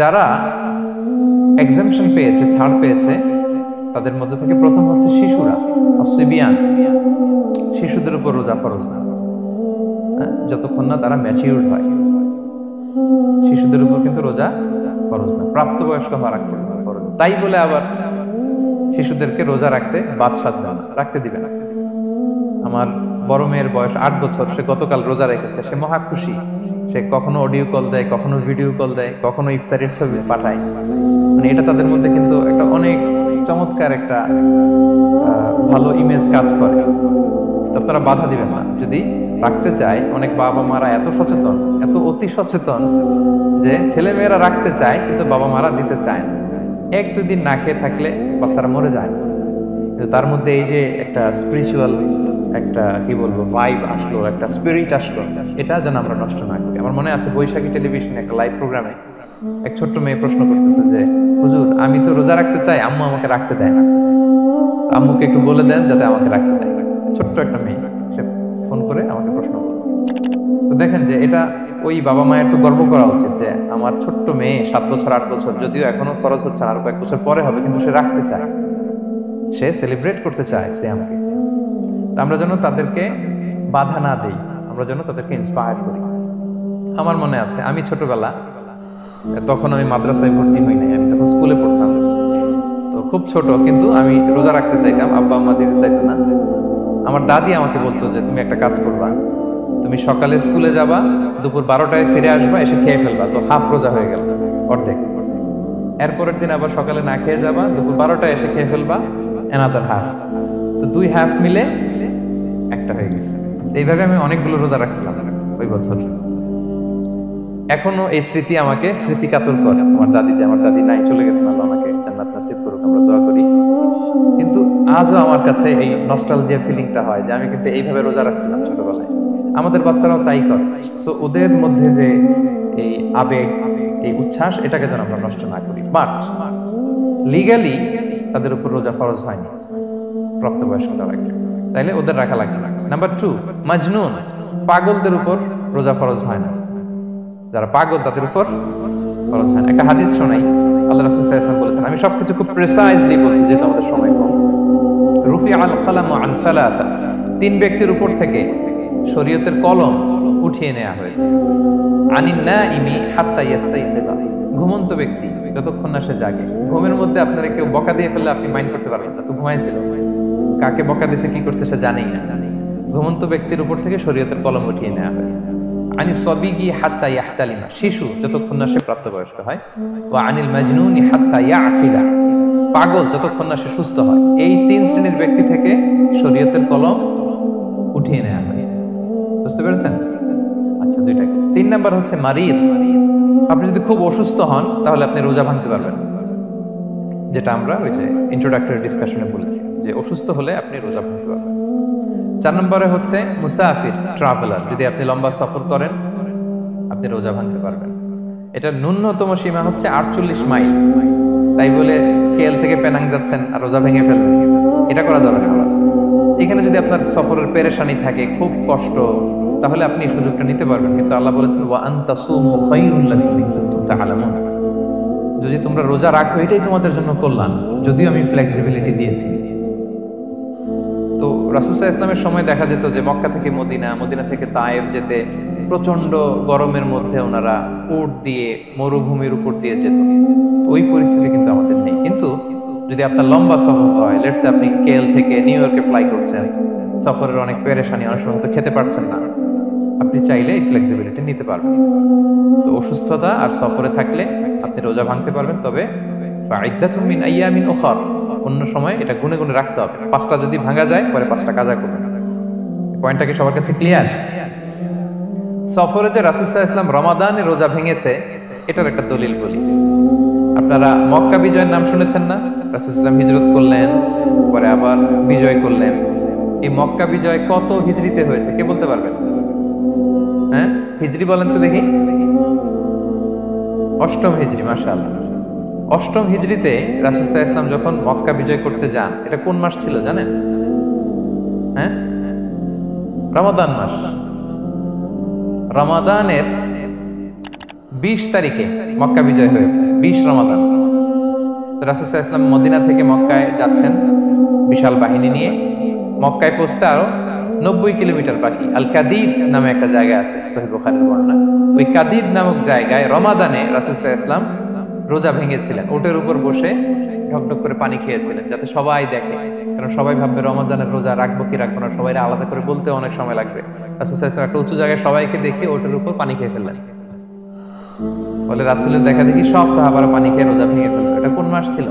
যারা এক্সামশন পেয়েছে, ছাড় পেয়েছে, তাদের মধ্যে থেকে প্রথম হচ্ছে শিশুরা, আসিবিয়ান। শিশুদের উপর রোজা ফরজ না, যতক্ষণ না তারা ম্যাচিউরড হয়। শিশুদের উপর কিন্তু রোজা ফরজ না, প্রাপ্তবয়স্ক হওয়ার আগ পর্যন্ত ফরজ। তাই বলে আবার শিশুদেরকে রোজা রাখতে বাদশাদ রাখতে দিবে না। আমার বড় মেয়ের বয়স 8 বছর, সে গতকাল রোজা রেখেছে, সে মহা খুশি। সে কখনো অডিও কল দেয়, কখনো ভিডিও কল দেয়, কখনো ইফতারির ছবি পাঠায়। মানে এটা তাদের মধ্যে কিন্তু একটা অনেক চমৎকার একটা ভালো ইমেজ কাজ করে। তো তারা বাধা দিবেন না যদি রাখতে চায়। অনেক বাবা মারা এত সচেতন, এত অতি সচেতন যে ছেলে মেয়েরা রাখতে চায় কিন্তু বাবা মারা দিতে চায় না। 1-2 দিন না খেয়ে থাকলে বাচ্চারা মরে যায়, কিন্তু তার মধ্যে এই যে একটা স্পিরিচুয়াল একটা কি বলবো ভাইব আসলো, একটা স্পিরিট আসলো, এটা যেন আমরা নষ্ট না করি। আমার মনে আছে বৈশাখী টেলিভিশনে একটা লাইভ প্রোগ্রামে এক ছোট্ট মেয়ে প্রশ্ন করতেছে যে, হুজুর আমি তো রোজা রাখতে চাই, আম্মু আমাকে রাখতে দেয় না, আম্মুকে একটু বলে দেন যাতে আমাকে রাখতে দেয়। ছোট্ট একটা মেয়ে, সে ফোন করে আমাকে প্রশ্ন করলো। তো দেখেন যে এটা ওই বাবা মায়ের তো গর্ব করা উচিত যে আমার ছোট্ট মেয়ে 7 বছর 8 বছর, যদিও এখনো ফরজ হচ্ছে, আর কয়েক বছর পরে হবে, কিন্তু সে রাখতে চায়, সে সেলিব্রেট করতে চায় সে আমাকে। আমরা যেন তাদেরকে বাধা না দেই, আমরা যেন তাদেরকে ইন্সপায়ার করি। আমার মনে আছে আমি ছোটবেলা, তখন আমি মাদ্রাসায় ভর্তি হই নাই, আমি তখন স্কুলে পড়তাম, তো খুব ছোট, কিন্তু আমি রোজা রাখতে চাইতাম, আব্বা আম্মা দিতে চাইতো না। আমার দাদি আমাকে বলতো যে তুমি একটা কাজ করবা, তুমি সকালে স্কুলে যাবা, দুপুর 12টায় ফিরে আসবা, এসে খেয়ে ফেলবা, তো হাফ রোজা হয়ে গেল, অর্ধেক। এরপরের দিন আবার সকালে না খেয়ে যাবা, দুপুর 12টায় এসে খেয়ে ফেলবা, অ্যানাদার হাফ, তো 2 হাফ মিলে একটা হয়ে গেছে। এইভাবে আমি অনেকগুলো রোজা রাখছিলাম ওই বছর। এখনো এই স্মৃতি আমাকে স্মৃতিকাতর করে। আমার দাদি, যে আমার দাদি নাই, চলে গেছেন, আল্লাহ আমাকে জান্নাত নসিব করুক, আমরা দোয়া করি। কিন্তু আজও আমার কাছে এই নস্টালজিয়া ফিলিংটা হয় যে আমি কিন্তু এইভাবে রোজা রাখছিলাম ছোটবেলায়। আমাদের বাচ্চারাও তাই করে। সো ওদের মধ্যে যে এই আবেগ, এই উচ্ছ্বাস, এটাকে যেন আমরা নষ্ট না করি। বাট লিগালি তাদের উপর রোজা ফরজ হয়নি প্রাপ্তবয়স্করা রাখলে, তাইলে ওদের রাখা লাগবে না। নাম্বার 2, মাজনুন, পাগলদের উপর রোজা ফরজ হয় না। যারা পাগল তাদের উপর ফরজ হয় না। একটা হাদিস শোনাই, আল্লাহ রাসূল সাল্লাল্লাহু আলাইহি ওয়াসাল্লাম বলেছেন, আমি সবকিছু খুব প্রিসাইজলি বলছি যেহেতু আমাদের সময় কম। রুফি আল কালামু আন সালাসা, 3 ব্যক্তির উপর থেকে শরীয়তের কলম উঠিয়ে নেওয়া হয়েছে। আনিন নাইমি হাত্তা ইয়াস্তাইকিযা, ঘুমন্ত ব্যক্তি যতক্ষণ না সে জাগে। ঘুমের মধ্যে আপনারা কেউ বকা দিয়ে ফেললে আপনি মাইন্ড করতে পারবেন না, তো ঘুমাইছিল, কাকে বকা দিয়েছে কি করছে সে জানেই না। ঘুমন্ত ব্যক্তির উপর থেকে শরীয়তের কলম উঠিয়ে নেওয়া হয়েছে। আনি সবিগি হাত্তা ইয়াহতালিমা, শিশু যতক্ষণ না সে প্রাপ্তবয়স্ক হয়। ওয়া আনিল মাজনুনি হাত্তা ইয়াকিলা, পাগল যতক্ষণ না সে সুস্থ হয়। এই 3 শ্রেণীর ব্যক্তি থেকে শরীয়তের কলম উঠিয়ে নেওয়া হয়েছে। বুঝতে পেরেছেন? আচ্ছা, 2টা। 3 নাম্বার হচ্ছে মারিদ। আপনি যদি খুব অসুস্থ হন তাহলে আপনি রোজা ভাঙতে পারবেন, যেটা আমরা ওই যে ইন্ট্রোডাক্টরি ডিসকাশনে বলেছি যে অসুস্থ হলে আপনি রোজা ভাঙতে পারবেন। 4 নম্বরে হচ্ছে মুসাফির, ট্রাভেলার, যদি আপনি লম্বা সফর করেন আপনি রোজা ভাঙতে পারবেন। এটা ন্যূনতম সীমা হচ্ছে 48 মাইল। তাই বলে কেএল থেকে পেনাং যাচ্ছেন আর রোজা ভেঙে ফেলবেন, এটা করা যাবে না। এখানে যদি আপনার সফরের পেরেশানি থাকে, খুব কষ্ট, তাহলে আপনি এই সুযোগটা নিতে পারবেন। কিন্তু আল্লাহ বলেছেন ওয়া আনতাসুমু খায়রুল লাকুম ইন কুনতুম তা'লামুন, যদি তোমরা রোজা রাখো এটাই তোমাদের জন্য কল্যাণ, যদিও আমি ফ্লেক্সিবিলিটি দিয়েছি। তো রাসূল সাল্লাল্লাহু আলাইহি ওয়াসাল্লামের সময় দেখা যেত যে মক্কা থেকে মদিনা, মদিনা থেকে তায়েফ যেতে প্রচন্ড গরমের মধ্যে ওনারা উট দিয়ে মরুভূমির উপর দিয়ে যেত। ওই পরিস্থিতি কিন্তু আমাদের নেই। কিন্তু যদি আপনার লম্বা সফর হয়, লেটস সে আপনি কেএল থেকে নিউ ইয়র্কে ফ্লাই করছেন, সফরের অনেক পেরেশানি, অনেক সময় তো খেতে পারছেন না, আপনি চাইলে এই ফ্লেক্সিবিলিটি নিতে পারবেন। তো অসুস্থতা আর সফরে থাকলে আপনি রোজা ভাঙতে পারবেন, তবে ফাইদ্দাতুম মিন আইয়ামিন উখর, অন্য সময় এটা গুনে গুনে রাখতে হবে। 5টা যদি ভাঙা যায় পরে 5টা কাজা করবেন। পয়েন্টটা কি সবার কাছে ক্লিয়ার? সফরে যে রাসূল সাল্লাল্লাহু আলাইহি ওয়াসাল্লাম রমাদানে রোজা ভেঙেছে, এটার একটা দলিল বলি। আপনারা মক্কা বিজয়ের নাম শুনেছেন না? রাসূল সাল্লাল্লাহু আলাইহি ওয়াসাল্লাম হিজরত করলেন, পরে আবার বিজয় করলেন। এই মক্কা বিজয় কত হিজরিতে হয়েছে কে বলতে পারবেন? হ্যাঁ, হিজরি বলেন তো দেখি। 8ম হিজরি, মাশাআল্লাহ। 8ম হিজরিতে রাসূল সাল্লাল্লাহু আলাইহি ওয়াসাল্লাম যখন মক্কা বিজয় করতে যান, এটা কোন মাস ছিল জানেন? হ্যাঁ, রমাদান মাস। রমাদানের 20 তারিখে মক্কা বিজয় হয়েছে, 20 রমাদান। রাসূল সাল্লাল্লাহু আলাইহি ওয়াসাল্লাম মদিনা থেকে মক্কায় যাচ্ছেন বিশাল বাহিনী নিয়ে। মক্কায় পৌঁছতে আরো 90 কিলোমিটার বাকি। আল কাদিদ নামে একটা জায়গা আছে, সহিহ বুখারীর বর্ণনা। ওই কাদিদ নামক জায়গায় রমাদানে রাসূল সাল্লাল্লাহু আলাইহি ওয়াসাল্লাম রোজা ভেঙেছিলেন, ওটের উপর বসে ঢকঢক করে পানি খেয়েছিলেন, যাতে সবাই দেখে। কারণ সবাই ভাববে রমাদানের রোজা রাখবো কি রাখবো না, সবাই আলাদা করে বলতে অনেক সময় লাগবে। রাসূল সাল্লাল্লাহু আলাইহি ওয়াসাল্লাম একটা উঁচু জায়গায় সবাইকে দেখে ওটের উপর পানি খেয়ে ফেললেন। বলে রাসূলের দেখা দেখি সব সাহাবারা পানি খেয়ে রোজা ভেঙে ফেলল। এটা কোন মাস ছিল?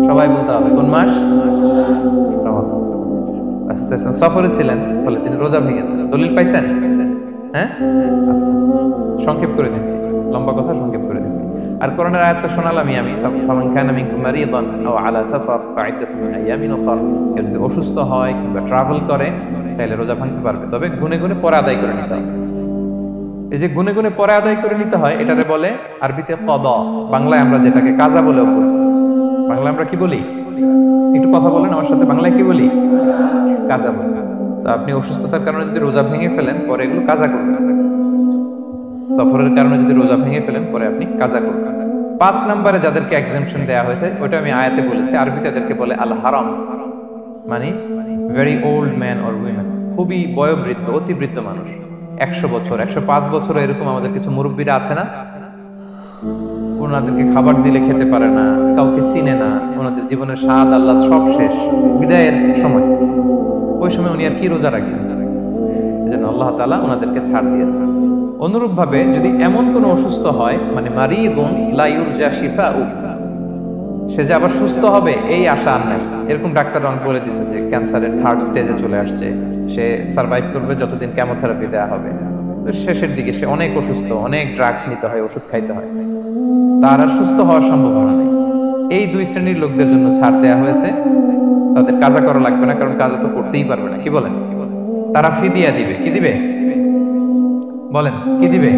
সবাই বলতে হবে কোন মাস? রমাদান। রাসূল সাল্লাল্লাহু আলাইহি ওয়াসাল্লাম সফরে ছিলেন, ফলে তিনি রোজা ভেঙেছিলেন। দলিল পাইছেন? হ্যাঁ, আচ্ছা, সংক্ষেপ করে দিচ্ছি, লম্বা কথা সংক্ষেপ করে দিচ্ছি। আর কোরআনের আয়াত তো শোনালামই আমি, ফামান কানা মিনকুম মারিদান আও আলা সাফার ফাইদ্দাতুম মিন আইয়ামিন উখরা। কেউ যদি অসুস্থ হয় কিংবা ট্রাভেল করে, চাইলে রোজা ভাঙতে পারবে, তবে গুনে গুনে পরে আদায় করে নিতে হবে। এই যে গুনে গুনে পরে আদায় করে নিতে হয়, এটারে বলে আরবিতে কদা, বাংলায় আমরা যেটাকে কাজা বলে অভ্যস্ত। বাংলায় আমরা কি বলি? একটু কথা বলেন আমার সাথে, বাংলায় কি বলি? কাজা বলি। তো আপনি অসুস্থতার কারণে যদি রোজা ভেঙে ফেলেন, পরে এগুলো কাজা করবেন। সফরের কারণে যদি রোজা ভেঙে ফেলেন, পরে আপনি কাজা করবেন। 5 নম্বরে যাদেরকে এক্সাম্পশন দেওয়া হয়েছে, ওটা আমি আয়াতে বলেছি। আরবিতে তাদেরকে বলে আল হারাম, মানে very old man or women, খুবই বয়োবৃদ্ধ, অতিবৃদ্ধ মানুষ। 100 বছর, 105 বছর, এরকম আমাদের কিছু মুরব্বীরা আছে না? ওনাদেরকে খাবার দিলে খেতে পারে না, কাউকে চিনে না, ওনাদের জীবনের স্বাদ আহ্লাদ সব শেষ, বিদায়ের সময়। ওই সময় উনি আর কি রোজা রাখবেন? এজন্য আল্লাহ তাআলা ওনাদেরকে ছাড় দিয়েছেন। অনুরূপভাবে যদি এমন কোনো অসুস্থ হয়, মানে মারিদুন লা ইউরজা শিফাউ, সে যে আবার সুস্থ হবে এই আশা আর নাই, এরকম ডাক্তার অনেক বলে দিয়েছে যে ক্যান্সারের 3rd স্টেজে চলে আসছে, সে সার্ভাইভ করবে যতদিন কেমোথেরাপি দেওয়া হবে। তো শেষের দিকে সে অনেক অসুস্থ, অনেক ড্রাগস নিতে হয়, ওষুধ খাইতে হয়, তার আর সুস্থ হওয়ার সম্ভাবনা নেই। এই 2 শ্রেণীর লোকদের জন্য ছাড় দেওয়া হয়েছে, তাদের কাজা করা লাগবে না, কারণ কাজা তো করতেই পারবে না। কি বলেন? তারা ফিদিয়া দিবে। কি দিবে বলেন? কি দিবে?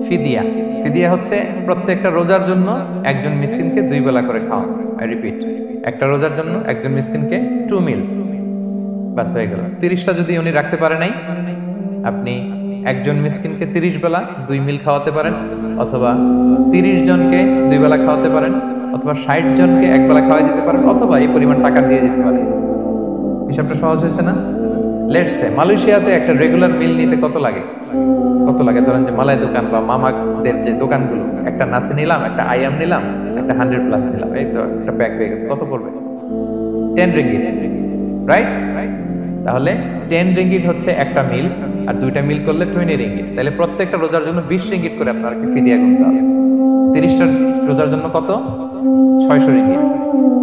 ফিদিয়া। ফিদিয়া হচ্ছে প্রত্যেকটা রোজার জন্য একজন মিসকিনকে 2 বেলা করে খাওয়ানো। আই রিপিট, একটা রোজার জন্য একজন মিসকিনকে 2 মিলস, বাস হয়ে গেল। 30টা যদি উনি রাখতে পারে নাই, আপনি একজন মিসকিনকে 30 বেলা 2 মিল খাওয়াতে পারেন, অথবা 30 জনকে 2 বেলা খাওয়াতে পারেন, অথবা 60 জনকে 1 বেলা খাওয়াই দিতে পারেন, অথবা এই পরিমাণ টাকা দিয়ে দিতে পারেন। হিসাবটা সহজ হয়েছে না? লেটস সে মালয়েশিয়াতে একটা রেগুলার মিল নিতে কত লাগে? ধরেন যে মালাই দোকান বা মামাদের যে দোকানগুলো, একটা নাসি নিলাম, একটা আইয়াম নিলাম, একটা 100+ নিলাম, এই তো একটা প্যাক হয়ে গেছে। কত পড়বে? 10 রিঙ্গিট, রাইট? তাহলে 10 রিঙ্গিট হচ্ছে একটা মিল, আর 2টা মিল করলে 20 রিঙ্গিট। তাহলে প্রত্যেকটা রোজার জন্য 20 রিঙ্গিট করে আপনাকে ফিদিয়া গুনতে হবে। 30টা রোজার জন্য কত? 600 রিঙ্গিট।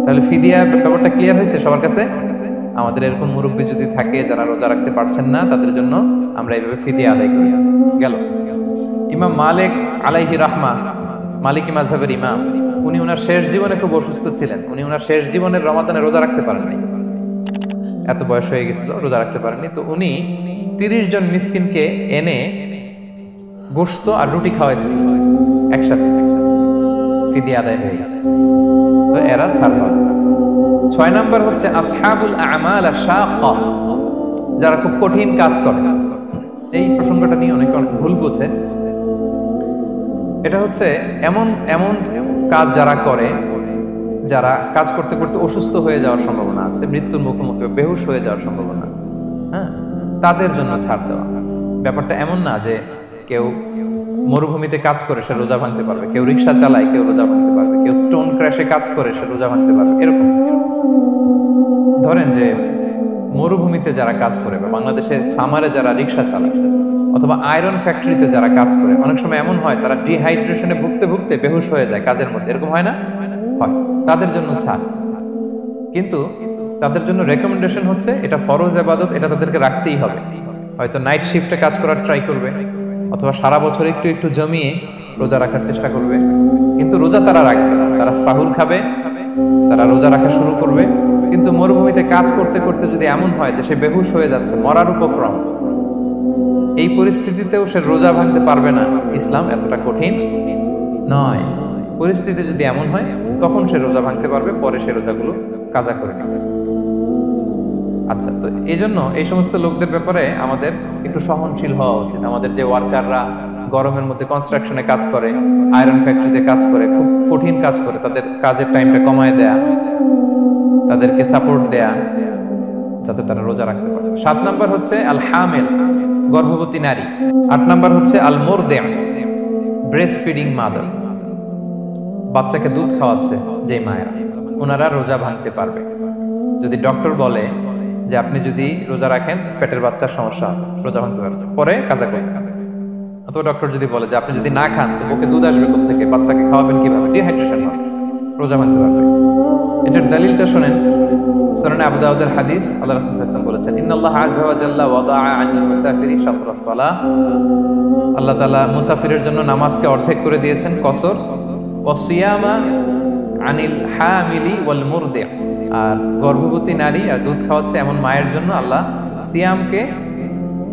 তাহলে ফিদিয়া ব্যাপারটা ক্লিয়ার হয়েছে সবার কাছে? আমাদের এরকম মুরব্বী যদি থাকে যারা রোজা রাখতে পারছেন না, তাদের জন্য আমরা এইভাবে ফিদিয়া আদায় করি। গেল। ইমাম মালিক আলাইহি রাহমা, মালিকি মাযহাবের ইমাম, উনি ওনার শেষ জীবনে খুব অসুস্থ ছিলেন। উনি ওনার শেষ জীবনের রমাদানে রোজা রাখতে পারেননি, এত বয়স হয়ে গেছিল, রোজা রাখতে পারেননি। তো উনি 30 জন মিসকিনকে এনে গোশত আর রুটি খাওয়াই দিয়েছিলেন একসাথে। ফিদিয়া আদায় হয়ে গেছে, তো এরা ছাড় পাবে। 6 নাম্বার হচ্ছে আসহাবুল আমাল আশ-শাক্কা, যারা খুব কঠিন কাজ করে। এই প্রসঙ্গটা নিয়ে অনেক ভুল বোঝে। এটা হচ্ছে এমন এমন কাজ যারা করে, যারা কাজ করতে করতে অসুস্থ হয়ে যাওয়ার সম্ভাবনা আছে, মৃত্যুর মুখোমুখি বেহুশ হয়ে যাওয়ার সম্ভাবনা, হ্যাঁ, তাদের জন্য ছাড় দেওয়া। ব্যাপারটা এমন না যে কেউ মরুভূমিতে কাজ করে সে রোজা ভাঙতে পারবে, কেউ রিক্সা চালায় কেউ রোজা ভাঙতে পারবে, কেউ স্টোন ক্র্যাশে কাজ করে সে রোজা ভাঙতে পারবে, এরকম। ধরেন যে মরুভূমিতে যারা কাজ করে, বা বাংলাদেশে সামারে যারা রিক্সা চালায়, অথবা আয়রন ফ্যাক্টরিতে যারা কাজ করে, অনেক সময় এমন হয় তারা ডিহাইড্রেশনে ভুগতে ভুগতে বেহুশ হয়ে যায় কাজের মধ্যে, এরকম হয় না? হয়। তাদের জন্য ছাড়, কিন্তু তাদের জন্য রেকমেন্ডেশন হচ্ছে এটা ফরজ ইবাদত, এটা তাদেরকে রাখতেই হবে। হয়তো নাইট শিফটে কাজ করার ট্রাই করবে, অথবা সারা বছর একটু একটু জমিয়ে রোজা রাখার চেষ্টা করবে, কিন্তু রোজা তারা রাখবে না। তারা সাহুর খাবে, তারা রোজা রাখা শুরু করবে, কিন্তু মরুভূমিতে কাজ করতে করতে যদি এমন হয় যে সে বেহুশ হয়ে যাচ্ছে, মরার উপক্রম, এই পরিস্থিতিতেও সে রোজা ভাঙতে পারবে না। ইসলাম এতটা কঠিন নয়। পরিস্থিতি যদি এমন হয় তখন সে রোজা ভাঙতে পারবে, পরে সে রোজাগুলো কাজা করে নেবে। আচ্ছা, তো এই জন্য এই সমস্ত লোকদের ব্যাপারে আমাদের একটু সহনশীল হওয়া উচিত। আমাদের যে ওয়ার্কাররা গরমের মধ্যে কনস্ট্রাকশনে কাজ করে, আয়রন ফ্যাক্টরিতে কাজ করে, খুব কঠিন কাজ করে, তাদের কাজের টাইমটা কমায় দেয়া, তাদেরকে সাপোর্ট দেয়া, যাতে তারা রোজা রাখতে পারে। 7 নাম্বার হচ্ছে আল হামিল, গর্ভবতী নারী। 8 নাম্বার হচ্ছে আল মুরদি, ব্রেস্ট ফিডিং মাদার, বাচ্চাকে দুধ খাওয়াচ্ছে যে মায়েরা, ওনারা রোজা ভাঙতে পারবে। যদি ডক্টর বলে যে আপনি যদি রোজা রাখেন পেটের বাচ্চার সমস্যা হবে, রোজা ভাঙতে পারবে, পরে কাজা করেন। অথবা ডক্টর যদি বলে যে আপনি যদি না খান তো ওকে দুধ আসবে কোথা থেকে, বাচ্চাকে খাওয়াবেন কিভাবে, ডিহাইড্রেশন হবে, রোজা ভাঙতে পারবে। এটার দলিলটা শোনেন, সুনানে আবু দাউদের হাদিস, আল্লাহ রাসূল সাল্লাল্লাহু আলাইহি ওয়াসাল্লাম বলেছেন, ইন্নাল্লাহ আযজা ওয়া জাল্লা ওয়াদাআ আনিল মুসাফিরি শাতরাস সালাহ, আল্লাহ তাআলা মুসাফিরের জন্য নামাজকে অর্ধেক করে দিয়েছেন, কসর, ওয়া সিয়ামা আনিল হামিলি ওয়াল মুরদি, আর গর্ভবতী নারী আর দুধ খাওয়াচ্ছে এমন মায়ের জন্য আল্লাহ সিয়ামকে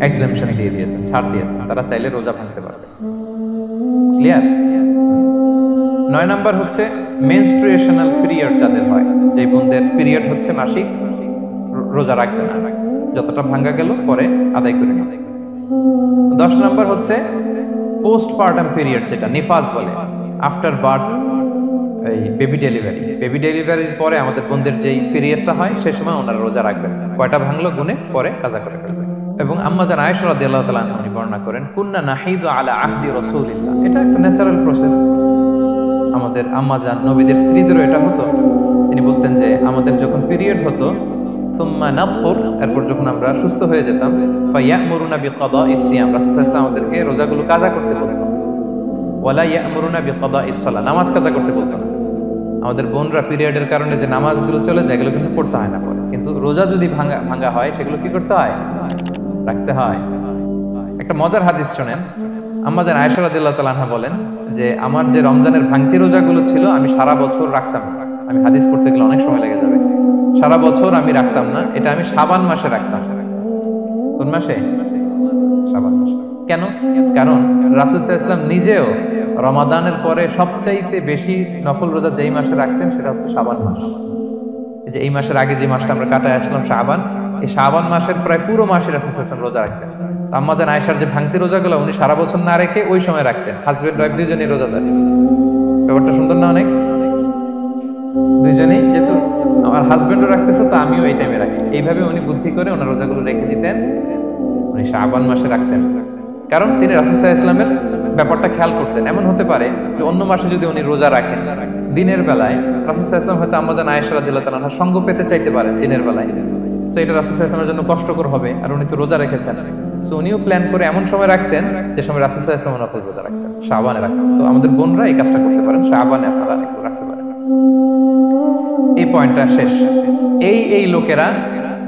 এক্সাম্পশন দিয়ে দিয়েছেন, ছাড় দিয়েছেন, তারা চাইলে রোজা ভাঙতে পারবে। ক্লিয়ার? 9 নাম্বার হচ্ছে মেনস্ট্রুয়েশনাল পিরিয়ড যাদের হয়, যে বোনদের পিরিয়ড হচ্ছে মাসিক, রোজা রাখবে না, যতটা ভাঙ্গা গেল পরে আদায় করে নেবে। 10 নাম্বার হচ্ছে পোস্টপার্টাম পিরিয়ড, যেটা নিফাস বলে, আফটার বার্থ, এই বেবি ডেলিভারির পরে আমাদের বোনদের যেই পিরিয়ডটা হয় সে সময় ওনারা রোজা রাখবেন। কয়টা ভাঙলো গুনে পরে কাজা করে ফেলবে। এবং আম্মা জান আয়েশা রাদিয়াল্লাহু তাআলা আনহা বর্ণনা করেন, কুন্না নাহিদু আলা আহদি রাসূলিল্লাহ, এটা একটা ন্যাচারাল প্রসেস, আমাদের আম্মা জান নবীদের স্ত্রীদেরও এটা হতো। তিনি বলতেন যে আমাদের যখন পিরিয়ড হতো, সুম্মা নাফুর, এরপর যখন আমরা সুস্থ হয়ে যেতাম, ফায়ামুরুনা বিকাদাইস সিয়াম, রাসূল সাল্লাল্লাহু আলাইহি ওয়াসাল্লাম আমাদেরকে রোজাগুলো কাজা করতে বলতেন। ওয়ালা ইয়ামুরুনা বিকাদাইস সালাহ, নামাজ কাজা করতে বলতেন। আমাদের বোনরা পিরিয়ডের কারণে যে নামাজগুলো চলে যায় এগুলো কিন্তু পড়তে হয় না পরে, কিন্তু রোজা যদি ভাঙা হয় সেগুলো কি করতে হয়, রাখতে হয়। একটা মজার হাদিস শোনেন, আম্মা জান আয়েশা রাদিয়াল্লাহু তাআলা আনহা বলেন যে আমার যে রমজানের ভাঙতি রোজাগুলো ছিল আমি সারা বছর রাখতাম না, আমি হাদিস পড়তে গেলে অনেক সময় লেগে যাবে, সারা বছর আমি রাখতাম না, এটা আমি শাবান মাসে রাখতাম। কোন মাসে? শাবান মাসে। কেন? কারণ রাসূল সাল্লাল্লাহু আলাইহি ওয়াসাল্লাম নিজেও রমাদানের পরে সবচাইতে বেশি নফল রোজা যেই মাসে রাখতেন সেটা হচ্ছে শাবান মাস। এই যে এই মাসের আগে যে মাসটা আমরা কাটায় আসলাম শাবান, এই শাবান মাসের প্রায় পুরো মাসে রাসূল সাল্লাল্লাহু আলাইহি ওয়াসাল্লাম রোজা রাখতেন। তো আম্মা জান আয়েশার যে ভাঙতি রোজাগুলো উনি সারা বছর না রেখে ওই সময় রাখতেন। হাজবেন্ড ওয়াইফ দুইজনই রোজাদার। ব্যাপারটা সুন্দর না অনেক? দুইজনেই, যেহেতু আমার হাজবেন্ডও রাখতেছে তো আমিও এই টাইমে রাখি, এইভাবে উনি বুদ্ধি করে ওনার রোজাগুলো রেখে দিতেন, উনি শাবান মাসে রাখতেন। কারণ তিনি রাসূল সাল্লাল্লাহু আলাইহি ওয়াসাল্লামের ব্যাপারটা খেয়াল করতেন। এমন হতে পারে যে অন্য মাসে যদি উনি রোজা রাখেন, দিনের বেলায় রাসূল সাল্লাল্লাহু আলাইহি ওয়াসাল্লাম হয়তো আম্মা জান আয়েশা রাদিয়াল্লাহু তাআলা আনহা সঙ্গ পেতে চাইতে পারেন দিনের বেলায়, সো এটা রাসূল সাল্লাল্লাহু আলাইহি ওয়াসাল্লামের জন্য কষ্টকর হবে, আর উনি তো রোজা রেখেছেন, সো উনিও প্ল্যান করে এমন সময় রাখতেন যে সময় রাসূল সাল্লাল্লাহু আলাইহি ওয়াসাল্লাম নফল রোজা রাখতেন, শাবানে রাখতেন। তো আমাদের বোনরা এই কাজটা করতে পারেন, শাবানে আপনারা এগুলো রাখতে পারেন। এই পয়েন্টটা শেষ। এই লোকেরা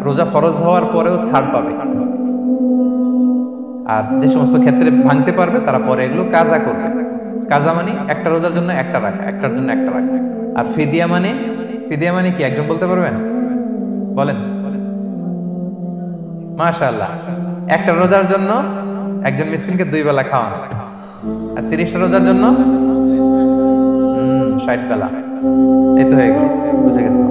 রোজা ফরজ হওয়ার পরেও ছাড় পাবে, আর যে সমস্ত ক্ষেত্রে ভাঙতে পারবে তারা পরে এগুলো কাজা করবে। কাজা মানে একটা রোজার জন্য একটা রাখা, একটার জন্য একটা রাখা। আর ফিদিয়া মানে কি একজন বলতে পারবেন? বলেন। মাশাআল্লাহ, একটা রোজার জন্য একজন মিসকিনকে 2 বেলা খাওয়ানো, আর 30টা রোজার জন্য 60 বেলা। এই তো হয়ে গেল, বুঝে গেছে।